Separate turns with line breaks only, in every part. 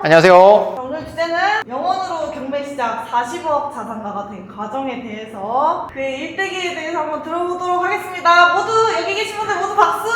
안녕하세요.
오늘 주제는 영원으로 경매 시장 40억 자산가가 된 과정에 대해서 그의 일대기에 대해서 한번 들어보도록 하겠습니다. 모두 여기 계신 분들 모두 박수!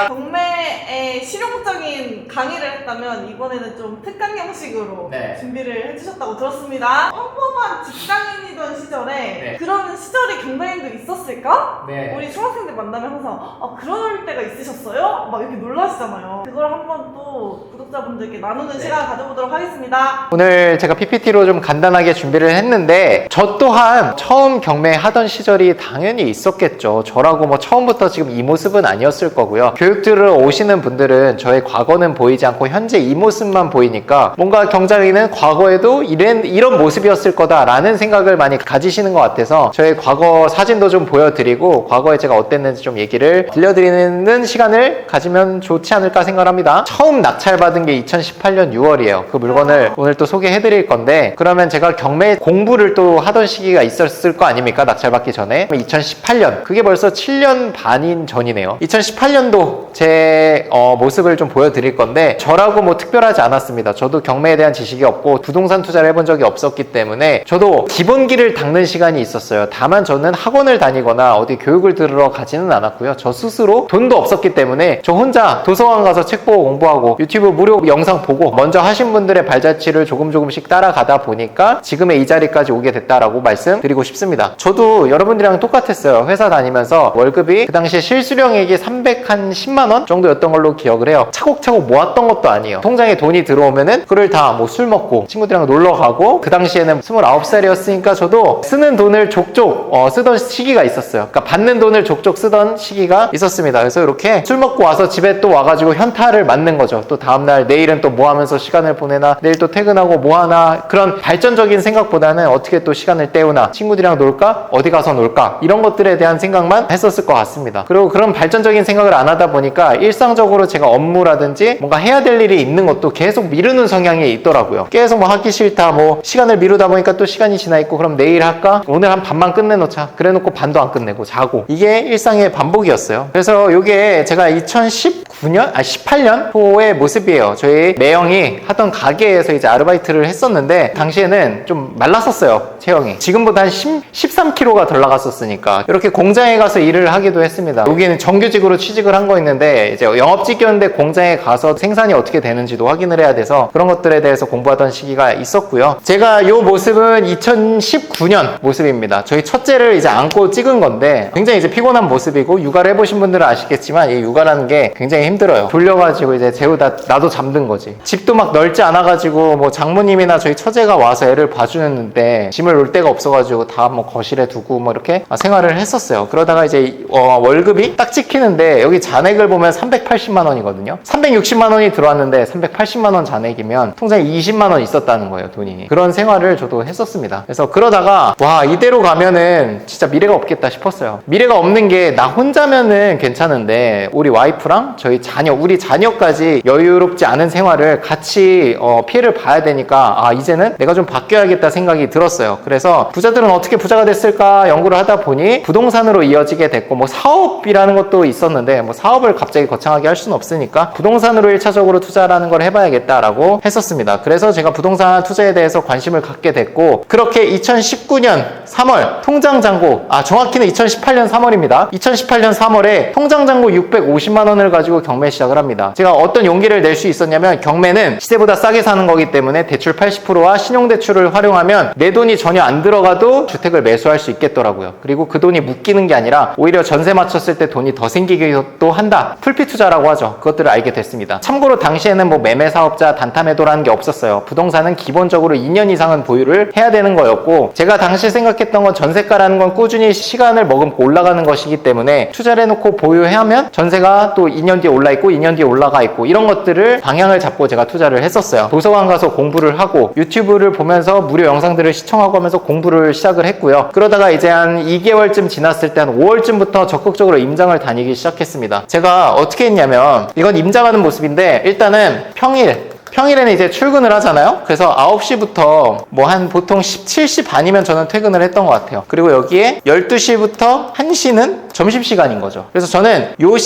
경매의 실용적인 강의를 했다면 이번에는 좀 특강 형식으로 준비를 해주셨다고 들었습니다. 평범한 직장인이던 시절에 그런 시절이 경매인도 있었을까? 우리 중학생들 만나면 항상 그럴 때가 있으셨어요? 막 이렇게 놀라시잖아요. 그걸 한번 또 구독자분들께 나누는 시간을 가져보도록 하겠습니다.
오늘 제가 PPT로 좀 간단하게 준비를 했는데 저 또한 처음 경매하던 시절이 당연히 있었겠죠. 저라고 뭐 처음부터 지금 이 모습은 아니었을 거고요. 교육 들으러 오시는 분들은 저의 과거는 보이지 않고 현재 이 모습만 보이니까 뭔가 경장이는 과거에도 이런 모습이었을 거다라는 생각을 많이 가지시는 것 같아서 저의 과거 사진도 좀 보여드리고 과거에 제가 어땠는지 좀 얘기를 들려드리는 시간을 가지면 좋지 않을까 생각합니다. 처음 낙찰받은 게 2018년 6월이에요. 그 물건을 오늘 또 소개해드릴 건데, 그러면 제가 경매 공부를 또 하던 시기가 있었을 거 아닙니까? 낙찰받기 전에. 2018년, 그게 벌써 7년 반인 전이네요. 2018년도 제 모습을 좀 보여드릴 건데, 저라고 뭐 특별하지 않았습니다. 저도 경매에 대한 지식이 없고 부동산 투자를 해본 적이 없었기 때문에 저도 기본기를 닦는 시간이 있었어요. 다만 저는 학원을 다니거나 어디 교육을 들으러 가지는 않았고요. 저 스스로 돈도 없었기 때문에 저 혼자 도서관 가서 책 보고 공부하고 유튜브 무료 영상 보고 먼저 하신 분들의 발자취를 조금씩 따라가다 보니까 지금의 이 자리까지 오게 됐다라고 말씀드리고 싶습니다. 저도 여러분들이랑 똑같았어요. 회사 다니면서 월급이 그 당시에 실수령액이 310만 원 정도였던 걸로 기억을 해요. 차곡차곡 모았던 것도 아니에요. 통장에 돈이 들어오면은 그걸 다 뭐 술 먹고 친구들이랑 놀러 가고, 그 당시에는 29살이었으니까 저도 쓰는 돈을 족족 쓰던 시기가 있었어요. 그러니까 받는 돈을 족족 쓰던 시기가 있었습니다. 그래서 이렇게 술 먹고 와서 집에 또 와가지고 현타를 맞는 거죠. 또 다음날 내일은 또 뭐 하면서 시간을 보내나, 내일 또 퇴근하고 뭐 하나, 그런 발전적인 생각보다는 어떻게 또 시간을 때우나, 친구들이랑 놀까? 어디 가서 놀까? 이런 것들에 대한 생각만 했었을 것 같습니다. 그리고 그런 발전적인 생각을 안 하다 보니까 일상적으로 제가 업무라든지 뭔가 해야 될 일이 있는 것도 계속 미루는 성향이 있더라고요. 계속 뭐 하기 싫다, 뭐 시간을 미루다 보니까 또 시간이 지나 있고, 그럼 내일 할까? 오늘 한 반만 끝내놓자. 그래 놓고 반도 안 끝내고 자고. 이게 일상의 반복이었어요. 그래서 이게 제가 18년도의 모습이에요. 저희 매형이 하던 가게에서 이제 아르바이트를 했었는데, 당시에는 좀 말랐었어요, 체형이. 지금보다 한 13kg가 덜 나갔었으니까 이렇게 공장에 가서 일을 하기도 했습니다. 여기는 정규직으로 취직을 한 거 있는데, 이제 영업직이었는데 공장에 가서 생산이 어떻게 되는지도 확인을 해야 돼서 그런 것들에 대해서 공부하던 시기가 있었고요. 제가 이 모습은 2019년 모습입니다. 저희 첫째를 이제 안고 찍은 건데, 굉장히 이제 피곤한 모습이고, 육아를 해보신 분들은 아시겠지만 이 육아라는 게 굉장히 힘들어요. 졸려가지고 이제 재우다 나도 잠든 거지. 집도 막 넓지 않아가지고 뭐 장모님이나 저희 처제가 와서 애를 봐주는데 짐을 놓을 데가 없어가지고 다 뭐 거실에 두고 뭐 이렇게 생활을 했었어요. 그러다가 이제 월급이 딱 찍히는데 여기 잔액을 보면 380만 원이거든요. 360만 원이 들어왔는데 380만 원 잔액이면 통장에 20만 원 있었다는 거예요, 돈이. 그런 생활을 저도 했었습니다. 그래서 그러다가 와, 이대로 가면은 진짜 미래가 없겠다 싶었어요. 미래가 없는 게 나 혼자면은 괜찮은데 우리 와이프랑 저희 자녀, 우리 자녀까지 여유롭지 않은 생활을 같이 피해를 봐야 되니까 이제는 내가 좀 바뀌어야겠다 생각이 들었어요. 그래서 부자들은 어떻게 부자가 됐을까 연구를 하다 보니 부동산으로 이어지게 됐고, 뭐 사업이라는 것도 있었는데 뭐 사업을 갑자기 거창하게 할 수는 없으니까 부동산으로 1차적으로 투자라는 걸 해봐야겠다라고 했었습니다. 그래서 제가 부동산 투자에 대해서 관심을 갖게 됐고, 그렇게 2019년 3월 통장 잔고, 정확히는 2018년 3월입니다. 2018년 3월에 통장 잔고 650만 원을 가지고 경매 시작을 합니다. 제가 어떤 용기를 낼 수 있었냐면, 경매는 시세보다 싸게 사는 거기 때문에 대출 80%와 신용대출을 활용하면 내 돈이 전혀 안 들어가도 주택을 매수할 수 있겠더라고요. 그리고 그 돈이 묶이는 게 아니라 오히려 전세 맞췄을 때 돈이 더 생기기도 한다. 풀피 투자라고 하죠. 그것들을 알게 됐습니다. 참고로 당시에는 뭐 매매 사업자 단타 매도라는 게 없었어요. 부동산은 기본적으로 2년 이상은 보유를 해야 되는 거였고, 제가 당시 생각했던 건 전세가라는 건 꾸준히 시간을 머금고 올라가는 것이기 때문에 투자를 해놓고 보유하면 전세가 또 2년 뒤에 올라 있고 2년 뒤에 올라가 있고, 이런 것들을 방향을 잡고 제가 투자를 했었어요. 도서관 가서 공부를 하고 유튜브를 보면서 무료 영상들을 시청하고 하면서 공부를 시작을 했고요. 그러다가 이제 한 2개월쯤 지났을 때 한 5월쯤부터 적극적으로 임장을 다니기 시작했습니다. 제가 어떻게 했냐면, 이건 임장하는 모습인데, 일단은 평일에는 이제 출근을 하잖아요. 그래서 9시부터 뭐 한 보통 17시 반이면 저는 퇴근을 했던 것 같아요. 그리고 여기에 12시부터 1시는 점심시간인 거죠. 그래서 저는 요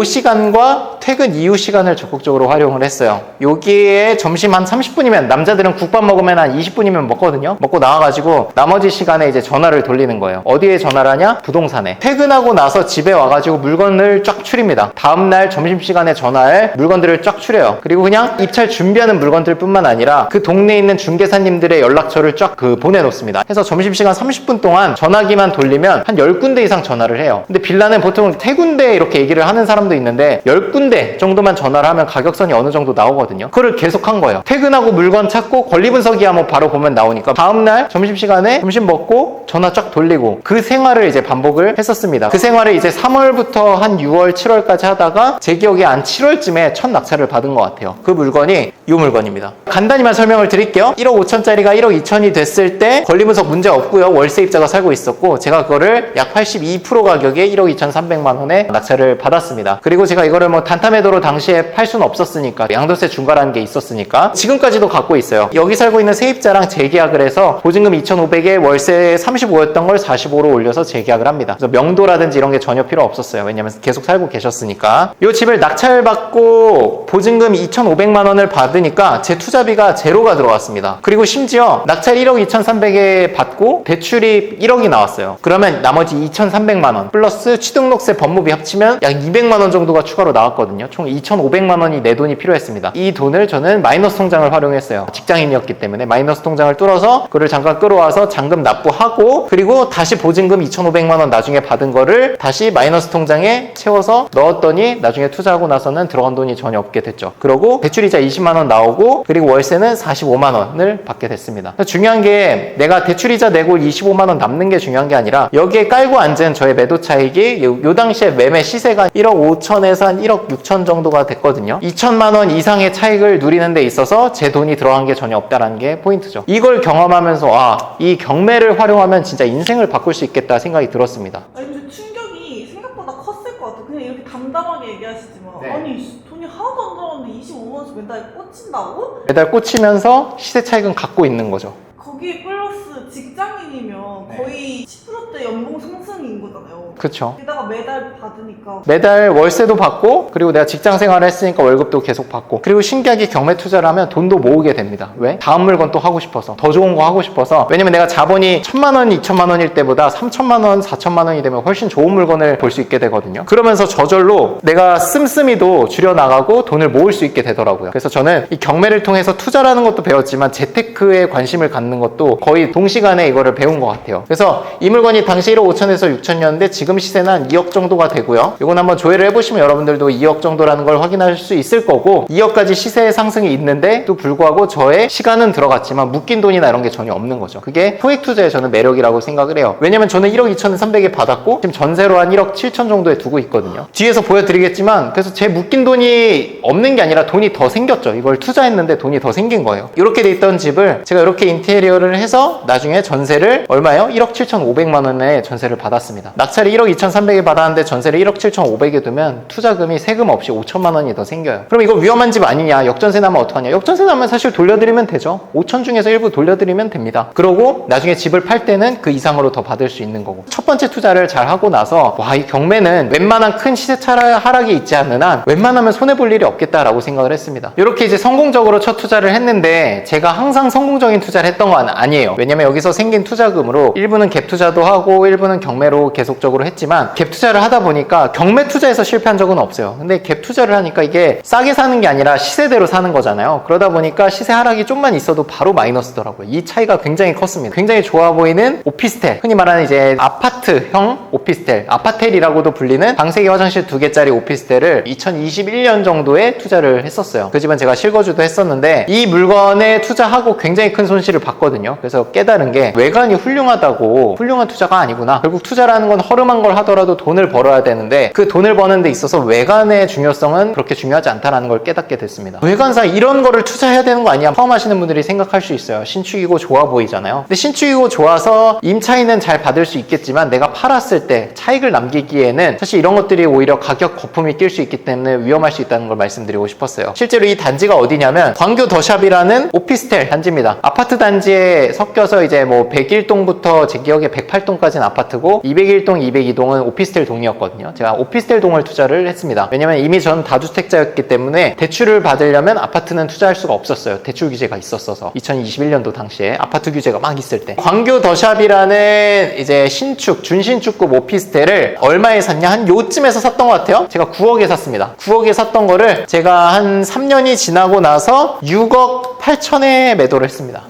시간과 퇴근 이후 시간을 적극적으로 활용을 했어요. 여기에 점심 한 30분이면, 남자들은 국밥 먹으면 한 20분이면 먹거든요. 먹고 나와가지고 나머지 시간에 이제 전화를 돌리는 거예요. 어디에 전화를 하냐? 부동산에. 퇴근하고 나서 집에 와가지고 물건을 쫙 추립니다. 다음날 점심시간에 전화할 물건들을 쫙 추려요. 그리고 그냥 입찰 준비하는 물건들 뿐만 아니라 그 동네에 있는 중개사님들의 연락처를 쫙 보내놓습니다. 해서 점심시간 30분 동안 전화기만 돌리면 한 10군데 이상 전화를 해요. 근데 빌라는 보통 3군데 이렇게 얘기를 하는 사람도 있는데 10군데 정도만 전화를 하면 가격선이 어느 정도 나오거든요. 그걸 계속 한 거예요. 퇴근하고 물건 찾고 권리분석이야 뭐 바로 보면 나오니까 다음날 점심시간에 점심 먹고 전화 쫙 돌리고, 그 생활을 이제 반복을 했었습니다. 그 생활을 이제 3월부터 한 6월, 7월까지 하다가 제 기억에 한 7월쯤에 첫 낙찰을 받은 것 같아요. 그 물건이 이 물건입니다. 간단히만 설명을 드릴게요. 1억 5천짜리가 1억 2천이 됐을 때 권리분석 문제 없고요. 월세입자가 살고 있었고, 제가 그거를 약 82% 가격에 1억 2,300만 원에 낙찰을 받았습니다. 그리고 제가 이거를 뭐 단타매도로 당시에 팔 수는 없었으니까, 양도세 중과라는 게 있었으니까 지금까지도 갖고 있어요. 여기 살고 있는 세입자랑 재계약을 해서 보증금 2,500에 월세 35였던 걸 45로 올려서 재계약을 합니다. 그래서 명도라든지 이런 게 전혀 필요 없었어요. 왜냐면 계속 살고 계셨으니까. 이 집을 낙찰받고 보증금 2,500만 원을 받으니까 제 투자비가 제로가 들어갔습니다. 그리고 심지어 낙찰 1억 2,300에 받고 대출이 1억이 나왔어요. 그러면 나머지 2,300만 원 플러스 취등록세 법무비 합치면 약 200만 원 정도가 추가로 나왔거든요. 총 2,500만 원이 내 돈이 필요했습니다. 이 돈을 저는 마이너스 통장을 활용했어요. 직장인이었기 때문에 마이너스 통장을 뚫어서 그걸 잠깐 끌어와서 잔금 납부하고, 그리고 다시 보증금 2,500만 원 나중에 받은 거를 다시 마이너스 통장에 채워서 넣었더니 나중에 투자하고 나서는 들어간 돈이 전혀 없게 됐죠. 그러고 대출이자 20만 원 나오고, 그리고 월세는 45만 원을 받게 됐습니다. 중요한 게 내가 대출이자 내고 25만 원 남는 게 중요한 게 아니라, 여기에 깔고 앉은 저의 매도 차익이 요 당시에 매매 시세가 1억 5천에서 한 1억 6천 정도가 됐거든요. 2천만 원 이상의 차익을 누리는 데 있어서 제 돈이 들어간 게 전혀 없다라는 게 포인트죠. 이걸 경험하면서 이 경매를 활용하면 진짜 인생을 바꿀 수 있겠다 생각이 들었습니다.
아니 근데 충격이 생각보다 컸을 것 같아. 그냥 이렇게 담담하게 얘기하시지만
네.
아니 돈이 하나도 안 들어갔는데 25만 원씩 매달 꽂힌다고?
매달 꽂히면서 시세 차익은 갖고 있는 거죠.
거기에 플러스 직장인이면
네.
거의 10%대 연봉 상승인 거잖아요.
그쵸.
게다가 매달 받으니까
매달 월세도 받고, 그리고 내가 직장 생활을 했으니까 월급도 계속 받고, 그리고 신기하게 경매 투자를 하면 돈도 모으게 됩니다. 왜? 다음 물건 또 하고 싶어서, 더 좋은 거 하고 싶어서. 왜냐면 내가 자본이 1,000만 원, 2,000만 원일 때보다 3,000만 원, 4,000만 원이 되면 훨씬 좋은 물건을 볼 수 있게 되거든요. 그러면서 저절로 내가 씀씀이도 줄여나가고 돈을 모을 수 있게 되더라고요. 그래서 저는 이 경매를 통해서 투자라는 것도 배웠지만 재테크에 관심을 갖는 것도 거의 동시간에 이거를 배운 것 같아요. 그래서 이 물건이 당시 1억 5천에서 6천이었는데 지금 시세는 한 2억 정도가 되고요. 이건 한번 조회를 해보시면 여러분들도 2억 정도라는 걸 확인할 수 있을 거고, 2억까지 시세의 상승이 있는데 또 불구하고 저의 시간은 들어갔지만 묶인 돈이나 이런 게 전혀 없는 거죠. 그게 소액 투자의 저는 매력이라고 생각을 해요. 왜냐면 저는 1억 2,300에 받았고 지금 전세로 한 1억 7천 정도에 두고 있거든요. 뒤에서 보여드리겠지만, 그래서 제 묶인 돈이 없는 게 아니라 돈이 더 생겼죠. 이걸 투자했는데 돈이 더 생긴 거예요. 이렇게 돼 있던 집을 제가 이렇게 인테리어를 해서 나중에 전세를 얼마요? 1억 7,500만 원에 전세를 받았습니다. 낙찰이 1억 2,300에 받았는데 전세를 1억 7,500에 두면 투자금이 세금 없이 5천만 원이 더 생겨요. 그럼 이거 위험한 집 아니냐? 역전세 나면 어떡하냐? 역전세 나면 사실 돌려드리면 되죠. 5천 중에서 일부 돌려드리면 됩니다. 그러고 나중에 집을 팔 때는 그 이상으로 더 받을 수 있는 거고, 첫 번째 투자를 잘 하고 나서 이 경매는 웬만한 큰 시세 하락이 있지 않는 한 웬만하면 손해볼 일이 없겠다라고 생각을 했습니다. 이렇게 이제 성공적으로 첫 투자를 했는데, 제가 항상 성공적인 투자를 했던 건 아니에요. 왜냐면 여기서 생긴 투자금으로 일부는 갭 투자도 하고 일부는 경매로 계속적으로 했지만, 갭 투자를 하다 보니까 경매 투자에서 실패한 적은 없어요. 근데 갭 투자를 하니까 이게 싸게 사는 게 아니라 시세대로 사는 거잖아요. 그러다 보니까 시세 하락이 좀만 있어도 바로 마이너스더라고요. 이 차이가 굉장히 컸습니다. 굉장히 좋아 보이는 오피스텔, 흔히 말하는 이제 아파트형 오피스텔, 아파텔이라고도 불리는 방 3개 화장실 2개짜리 오피스텔을 2021년 정도에 투자를 했었어요. 그 집은 제가 실거주도 했었는데 이 물건에 투자하고 굉장히 큰 손실을 봤거든요. 그래서 깨달은 게 외관이 훌륭하다고 훌륭한 투자가 아니구나. 결국 투자라는 건 허름한 걸 하더라도 돈을 벌어야 되는데 그 돈을 버는 데 있어서 외관의 중요성은 그렇게 중요하지 않다는 걸 깨닫게 됐습니다. 외관상 이런 거를 투자해야 되는 거 아니야? 처음 하시는 분들이 생각할 수 있어요. 신축이고 좋아 보이잖아요. 근데 신축이고 좋아서 임차인은 잘 받을 수 있겠지만 내가 팔았을 때 차익을 남기기에는 사실 이런 것들이 오히려 가격 거품이 낄 수 있기 때문에 위험할 수 있다는 걸 말씀드리고 싶었어요. 실제로 이 단지가 어디냐면 광교 더샵이라는 오피스텔 단지입니다. 아파트 단지에 섞여서 이제 이제 뭐 101동부터 제 기억에 108동까지는 아파트고 201동, 202동은 오피스텔 동이었거든요. 제가 오피스텔 동을 투자를 했습니다. 왜냐면 이미 전 다주택자였기 때문에 대출을 받으려면 아파트는 투자할 수가 없었어요. 대출 규제가 있었어서 2021년도 당시에 아파트 규제가 막 있을 때 광교 더샵이라는 이제 신축, 준신축급 오피스텔을 얼마에 샀냐? 한 요쯤에서 샀던 것 같아요. 제가 9억에 샀습니다. 9억에 샀던 거를 제가 한 3년이 지나고 나서 6억 8천에 매도를 했습니다.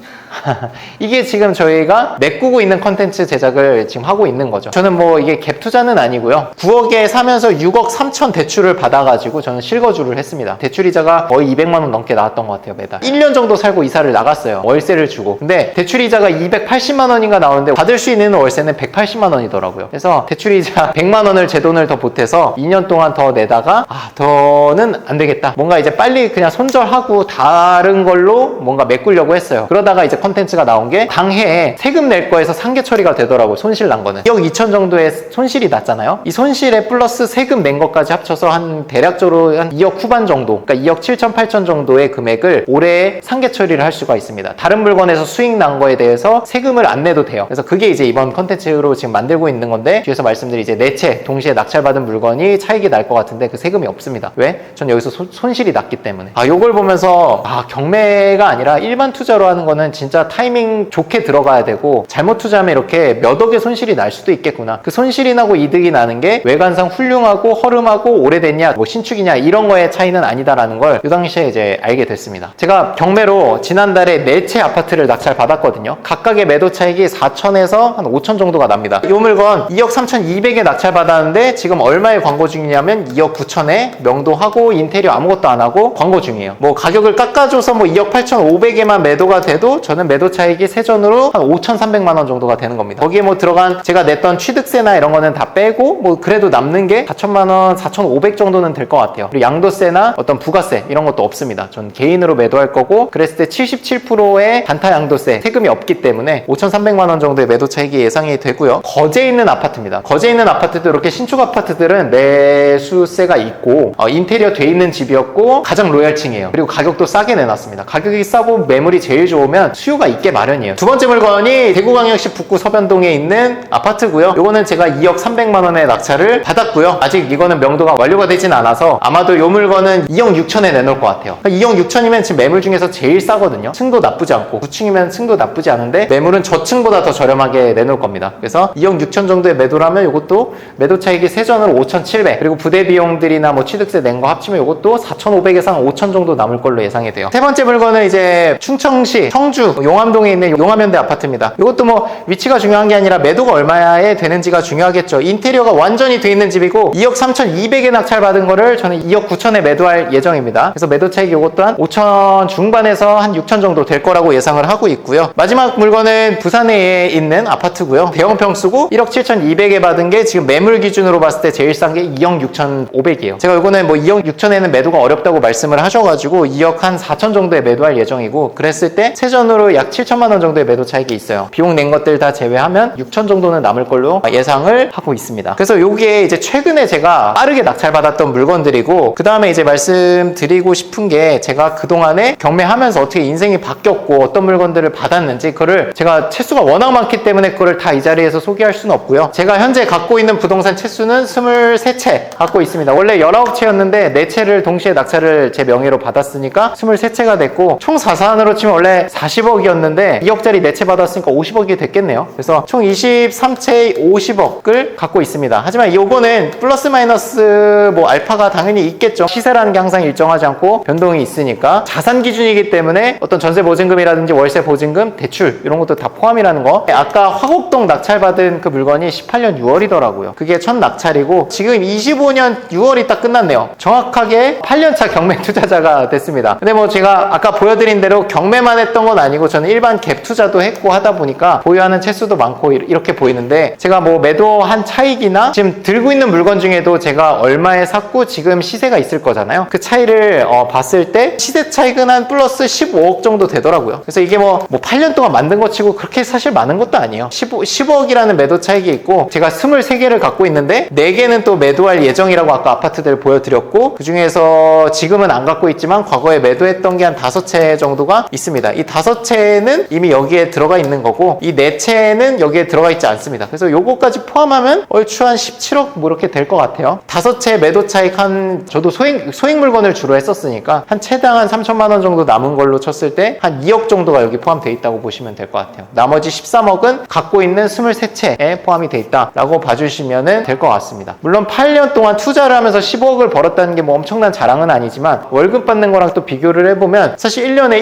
이게 지금 저희가 메꾸고 있는 컨텐츠 제작을 지금 하고 있는 거죠. 저는 뭐 이게 갭 투자는 아니고요. 9억에 사면서 6억 3천 대출을 받아가지고 저는 실거주를 했습니다. 대출이자가 거의 200만 원 넘게 나왔던 것 같아요, 매달. 1년 정도 살고 이사를 나갔어요. 월세를 주고. 근데 대출이자가 280만 원인가 나오는데 받을 수 있는 월세는 180만 원이더라고요. 그래서 대출이자 100만 원을 제 돈을 더 보태서 2년 동안 더 내다가 더는 안 되겠다. 뭔가 이제 빨리 그냥 손절하고 다른 걸로 뭔가 메꾸려고 했어요. 그러다가 이제 컨텐츠가 나온 게 당해에 세금 낼 거에서 상계 처리가 되더라고요. 손실 난 거는 2억 2천 정도의 손실이 났잖아요. 이 손실에 플러스 세금 낸 것까지 합쳐서 한 대략적으로 한 2억 후반 정도, 그러니까 2억 7천 8천 정도의 금액을 올해 상계 처리를 할 수가 있습니다. 다른 물건에서 수익 난 거에 대해서 세금을 안 내도 돼요. 그래서 그게 이제 이번 컨텐츠로 지금 만들고 있는 건데, 뒤에서 말씀드린 이제 네 채 동시에 낙찰받은 물건이 차익이 날 것 같은데 그 세금이 없습니다. 왜? 전 여기서 손실이 났기 때문에. 요걸 보면서 경매가 아니라 일반 투자로 하는 거는 진짜 타이밍 좋게 들어가야 되고, 잘못 투자하면 이렇게 몇 억의 손실이 날 수도 있겠구나. 그 손실이 나고 이득이 나는 게 외관상 훌륭하고 허름하고 오래됐냐 뭐 신축이냐 이런 거의 차이는 아니다라는 걸 이 당시에 이제 알게 됐습니다. 제가 경매로 지난달에 4채 아파트를 낙찰 받았거든요. 각각의 매도 차익이 4천에서 한 5천 정도가 납니다. 이 물건 2억 3천2백에 낙찰 받았는데 지금 얼마에 광고 중이냐면 2억 9천에 명도하고 인테리어 아무것도 안 하고 광고 중이에요. 뭐 가격을 깎아줘서 뭐 2억 8천5백에만 매도가 돼도 저는 매도 차익이 세전으로 한 5,300만 원 정도가 되는 겁니다. 거기에 뭐 들어간 제가 냈던 취득세나 이런 거는 다 빼고 뭐 그래도 남는 게 4천만 원, 4,500 정도는 될 것 같아요. 그리고 양도세나 어떤 부가세 이런 것도 없습니다. 전 개인으로 매도할 거고, 그랬을 때 77%의 단타 양도세 세금이 없기 때문에 5,300만 원 정도의 매도 차익이 예상이 되고요. 거제에 있는 아파트입니다. 거제에 있는 아파트도 이렇게 신축 아파트들은 매수세가 있고 인테리어 돼 있는 집이었고 가장 로얄층이에요. 그리고 가격도 싸게 내놨습니다. 가격이 싸고 매물이 제일 좋으면 수요가 있게 마련이에요. 두 번째 물건이 대구광역시 북구 서변동에 있는 아파트고요. 요거는 제가 2억 300만 원의 낙찰을 받았고요. 아직 이거는 명도가 완료가 되진 않아서 아마도 요 물건은 2억 6천에 내놓을 것 같아요. 2억 6천이면 지금 매물 중에서 제일 싸거든요. 층도 나쁘지 않고 9층이면 층도 나쁘지 않은데 매물은 저층보다 더 저렴하게 내놓을 겁니다. 그래서 2억 6천 정도의 매도라면 요것도 매도 차익이 세전으로 5,700, 그리고 부대 비용들이나 뭐 취득세 낸 거 합치면 요것도 4,500에서 한 5천 정도 남을 걸로 예상이 돼요. 세 번째 물건은 이제 충청시 청주 용암동에 있는 용암현대 아파트입니다. 이것도 뭐 위치가 중요한 게 아니라 매도가 얼마에 되는지가 중요하겠죠. 인테리어가 완전히 돼 있는 집이고 2억 3,200에 낙찰받은 거를 저는 2억 9천에 매도할 예정입니다. 그래서 매도 차익이 이것도 한 5천 중반에서 한 6천 정도 될 거라고 예상을 하고 있고요. 마지막 물건은 부산에 있는 아파트고요. 대형 평수고 1억 7,200에 받은 게 지금 매물 기준으로 봤을 때 제일 싼 게 2억 6,500이에요. 제가 이거는 뭐 2억 6천에는 매도가 어렵다고 말씀을 하셔가지고 2억 한 4천 정도에 매도할 예정이고, 그랬을 때 세전으로 약 7천만 원 정도의 매도 차익이 있어요. 비용 낸 것들 다 제외하면 6천 정도는 남을 걸로 예상을 하고 있습니다. 그래서 요게 이제 최근에 제가 빠르게 낙찰받았던 물건들이고, 그 다음에 이제 말씀드리고 싶은 게 제가 그동안에 경매하면서 어떻게 인생이 바뀌었고 어떤 물건들을 받았는지, 그거를 제가 채수가 워낙 많기 때문에 그걸 다 이 자리에서 소개할 수는 없고요. 제가 현재 갖고 있는 부동산 채수는 23채 갖고 있습니다. 원래 19채였는데 4채를 동시에 낙찰을 제 명의로 받았으니까 23채가 됐고, 총 자산으로 치면 원래 40억이었는데 2억짜리 4채 받았으니까 50억이 됐겠네요. 그래서 총 23채 50억을 갖고 있습니다. 하지만 요거는 플러스 마이너스 뭐 알파가 당연히 있겠죠. 시세라는 게 항상 일정하지 않고 변동이 있으니까 자산 기준이기 때문에 어떤 전세 보증금이라든지 월세 보증금, 대출 이런 것도 다 포함이라는 거. 아까 화곡동 낙찰받은 그 물건이 18년 6월이더라고요. 그게 첫 낙찰이고 지금 25년 6월이 딱 끝났네요. 정확하게 8년차 경매 투자자가 됐습니다. 근데 뭐 제가 아까 보여드린 대로 경매만 했던 건 아니고 저는 일반 갭 투자도 했고 하다 보니까 보유하는 채수도 많고 이렇게 보이는데, 제가 뭐 매도한 차익이나 지금 들고 있는 물건 중에도 제가 얼마에 샀고 지금 시세가 있을 거잖아요. 그 차이를 봤을 때 시세 차익은 한 플러스 15억 정도 되더라고요. 그래서 이게 뭐 8년 동안 만든 거 치고 그렇게 사실 많은 것도 아니에요. 15억이라는 매도 차익이 있고, 제가 23개를 갖고 있는데 4개는 또 매도할 예정이라고 아까 아파트들 보여드렸고, 그 중에서 지금은 안 갖고 있지만 과거에 매도했던 게 한 5채 정도가 있습니다. 이 5채 채는 이미 여기에 들어가 있는 거고 이 네 채는 여기에 들어가 있지 않습니다. 그래서 요거까지 포함하면 얼추 한 17억 뭐 이렇게 될 것 같아요. 5채 매도 차익 저도 소액 물건을 주로 했었으니까 한 채당 한 3천만 원 정도 남은 걸로 쳤을 때 한 2억 정도가 여기 포함되어 있다고 보시면 될 것 같아요. 나머지 13억은 갖고 있는 23채에 포함이 되어 있다라고 봐주시면 될 것 같습니다. 물론 8년 동안 투자를 하면서 15억을 벌었다는 게 뭐 엄청난 자랑은 아니지만 월급 받는 거랑 또 비교를 해보면 사실 1년에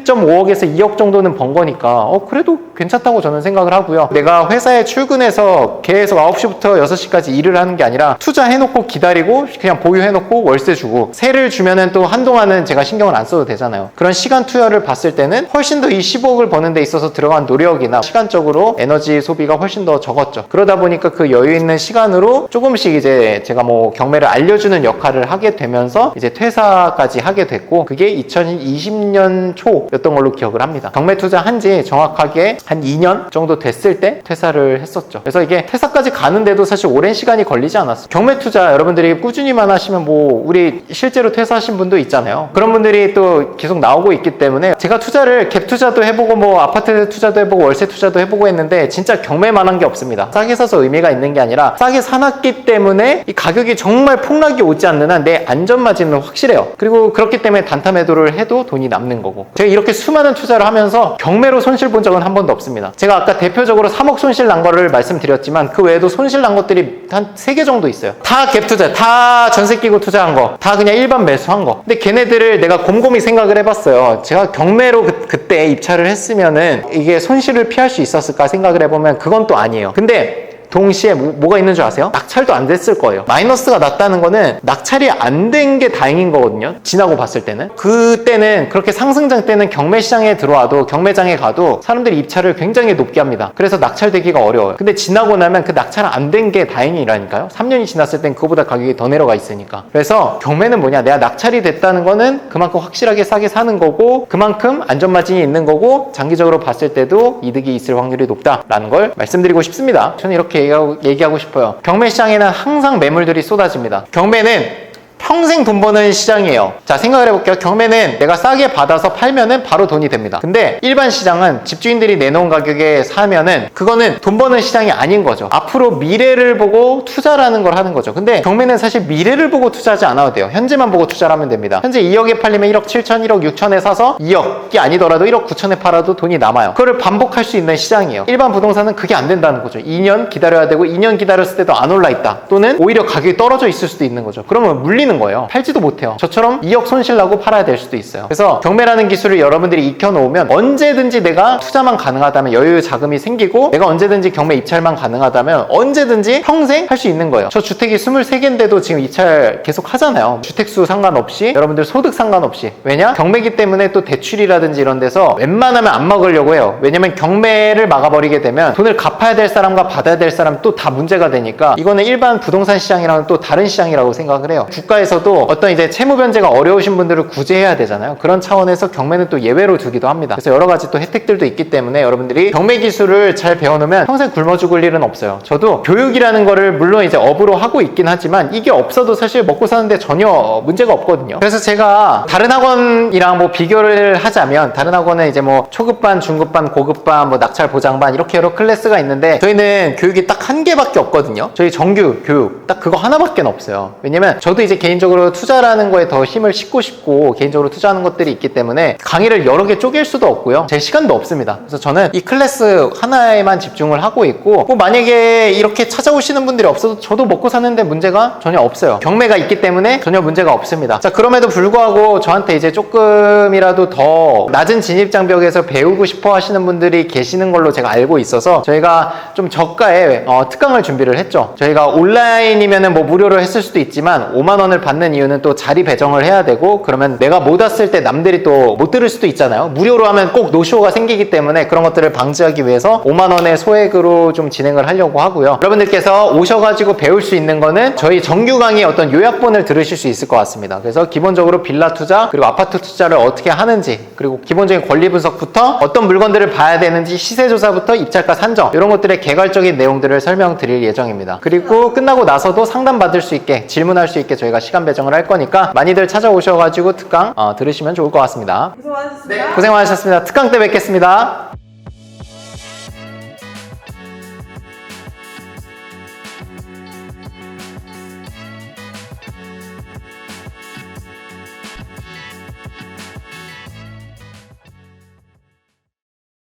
1.5억에서 2억 정도는 번 거니까 그래도 괜찮다고 저는 생각을 하고요. 내가 회사에 출근해서 계속 9시부터 6시까지 일을 하는 게 아니라 투자해놓고 기다리고 그냥 보유해놓고 월세 주고 세를 주면은 또 한동안은 제가 신경을 안 써도 되잖아요. 그런 시간 투여를 봤을 때는 훨씬 더 이 15억을 버는 데 있어서 들어간 노력이나 시간적으로 에너지 소비가 훨씬 더 적었죠. 그러다 보니까 그 여유 있는 시간으로 조금씩 이제 제가 뭐 경매를 알려주는 역할을 하게 되면서 이제 퇴사까지 하게 됐고 그게 2020년 초였던 걸로 기억을 합니다. 경매 투자한 지 정확하게 한 2년 정도 됐을 때 퇴사를 했었죠. 그래서 이게 퇴사까지 가는데도 사실 오랜 시간이 걸리지 않았어요. 경매 투자 여러분들이 꾸준히만 하시면 뭐 우리 실제로 퇴사하신 분도 있잖아요. 그런 분들이 또 계속 나오고 있기 때문에 제가 투자를 갭 투자도 해보고 뭐 아파트 투자도 해보고 월세 투자도 해보고 했는데 진짜 경매만한 게 없습니다. 싸게 사서 의미가 있는 게 아니라 싸게 사놨기 때문에 이 가격이 정말 폭락이 오지 않는 한 내 안전 마진은 확실해요. 그리고 그렇기 때문에 단타 매도를 해도 돈이 남는 거고 제가 이렇게 수많은 투자를 하면서 경매로 손실 본 적은 한 번도 없습니다. 제가 아까 대표적으로 3억 손실 난 거를 말씀드렸지만 그 외에도 손실 난 것들이 한 3개 정도 있어요. 다 갭 투자, 다 전세 끼고 투자한 거, 다 그냥 일반 매수한 거. 근데 걔네들을 내가 곰곰이 생각을 해봤어요. 제가 경매로 그때 입찰을 했으면은 이게 손실을 피할 수 있었을까 생각을 해보면 그건 또 아니에요. 근데 동시에 뭐가 있는 줄 아세요? 낙찰도 안 됐을 거예요. 마이너스가 났다는 거는 낙찰이 안 된 게 다행인 거거든요. 지나고 봤을 때는. 그때는 그렇게 상승장 때는 경매 시장에 들어와도 경매장에 가도 사람들이 입찰을 굉장히 높게 합니다. 그래서 낙찰되기가 어려워요. 근데 지나고 나면 그 낙찰 안 된 게 다행이라니까요. 3년이 지났을 땐 그거보다 가격이 더 내려가 있으니까. 그래서 경매는 뭐냐? 내가 낙찰이 됐다는 거는 그만큼 확실하게 싸게 사는 거고 그만큼 안전마진이 있는 거고 장기적으로 봤을 때도 이득이 있을 확률이 높다라는 걸 말씀드리고 싶습니다. 저는 이렇게 얘기하고 싶어요. 경매 시장에는 항상 매물들이 쏟아집니다. 경매는 평생 돈 버는 시장이에요. 자, 생각을 해볼게요. 경매는 내가 싸게 받아서 팔면은 바로 돈이 됩니다. 근데 일반 시장은 집주인들이 내놓은 가격에 사면은 그거는 돈 버는 시장이 아닌 거죠. 앞으로 미래를 보고 투자라는 걸 하는 거죠. 근데 경매는 사실 미래를 보고 투자하지 않아도 돼요. 현재만 보고 투자를 하면 됩니다. 현재 2억에 팔리면 1억 7천, 1억 6천에 사서 2억이 아니더라도 1억 9천에 팔아도 돈이 남아요. 그거를 반복할 수 있는 시장이에요. 일반 부동산은 그게 안 된다는 거죠. 2년 기다려야 되고 2년 기다렸을 때도 안 올라 있다. 또는 오히려 가격이 떨어져 있을 수도 있는 거죠. 그러면 물리는 거예요. 팔지도 못해요. 저처럼 2억 손실 나고 팔아야 될 수도 있어요. 그래서 경매라는 기술을 여러분들이 익혀놓으면 언제든지 내가 투자만 가능하다면 여유 자금이 생기고 내가 언제든지 경매 입찰만 가능하다면 언제든지 평생 할 수 있는 거예요. 저 주택이 23개인데도 지금 입찰 계속 하잖아요. 주택수 상관없이 여러분들 소득 상관없이. 왜냐? 경매기 때문에 또 대출이라든지 이런 데서 웬만하면 안 막으려고 해요. 왜냐면 경매를 막아버리게 되면 돈을 갚아야 될 사람과 받아야 될 사람 또 다 문제가 되니까 이거는 일반 부동산 시장이랑은 또 다른 시장이라고 생각을 해요. 국가에서도 어떤 이제 채무 변제가 어려우신 분들을 구제해야 되잖아요. 그런 차원에서 경매는 또 예외로 두기도 합니다. 그래서 여러 가지 또 혜택들도 있기 때문에 여러분들이 경매 기술을 잘 배워놓으면 평생 굶어 죽을 일은 없어요. 저도 교육이라는 거를 물론 이제 업으로 하고 있긴 하지만 이게 없어도 사실 먹고 사는데 전혀 문제가 없거든요. 그래서 제가 다른 학원이랑 뭐 비교를 하자면 다른 학원은 이제 뭐 초급반, 중급반, 고급반, 뭐 낙찰 보장반 이렇게 여러 클래스가 있는데 저희는 교육이 딱 한 개밖에 없거든요. 저희 정규 교육 딱 그거 하나밖에 없어요. 왜냐면 저도 이제 개인적으로 투자라는 거에 더 힘을 싣고 싶고 개인적으로 투자하는 것들이 있기 때문에 강의를 여러 개 쪼갤 수도 없고요. 제 시간도 없습니다. 그래서 저는 이 클래스 하나에만 집중을 하고 있고 뭐 만약에 이렇게 찾아오시는 분들이 없어도 저도 먹고 사는데 문제가 전혀 없어요. 경매가 있기 때문에 전혀 문제가 없습니다. 자, 그럼에도 불구하고 저한테 이제 조금이라도 더 낮은 진입장벽에서 배우고 싶어 하시는 분들이 계시는 걸로 제가 알고 있어서 저희가 좀 저가에 특강을 준비를 했죠. 저희가 온라인이면은 뭐 무료로 했을 수도 있지만 5만 원을 받는 이유는 또 자리 배정을 해야 되고 그러면 내가 못 왔을 때 남들이 또 못 들을 수도 있잖아요. 무료로 하면 꼭 노쇼가 생기기 때문에 그런 것들을 방지하기 위해서 5만 원의 소액으로 좀 진행을 하려고 하고요. 여러분들께서 오셔가지고 배울 수 있는 거는 저희 정규 강의 어떤 요약본을 들으실 수 있을 것 같습니다. 그래서 기본적으로 빌라 투자 그리고 아파트 투자를 어떻게 하는지 그리고 기본적인 권리 분석부터 어떤 물건들을 봐야 되는지 시세조사부터 입찰가 산정 이런 것들의 개괄적인 내용들을 설명드릴 예정입니다. 그리고 끝나고 나서도 상담받을 수 있게 질문할 수 있게 저희가 시간 배정을 할 거니까 많이들 찾아오셔가지고 특강 들으시면 좋을 것 같습니다.
고생 많으셨습니다.
고생 많으셨습니다. 특강 때 뵙겠습니다.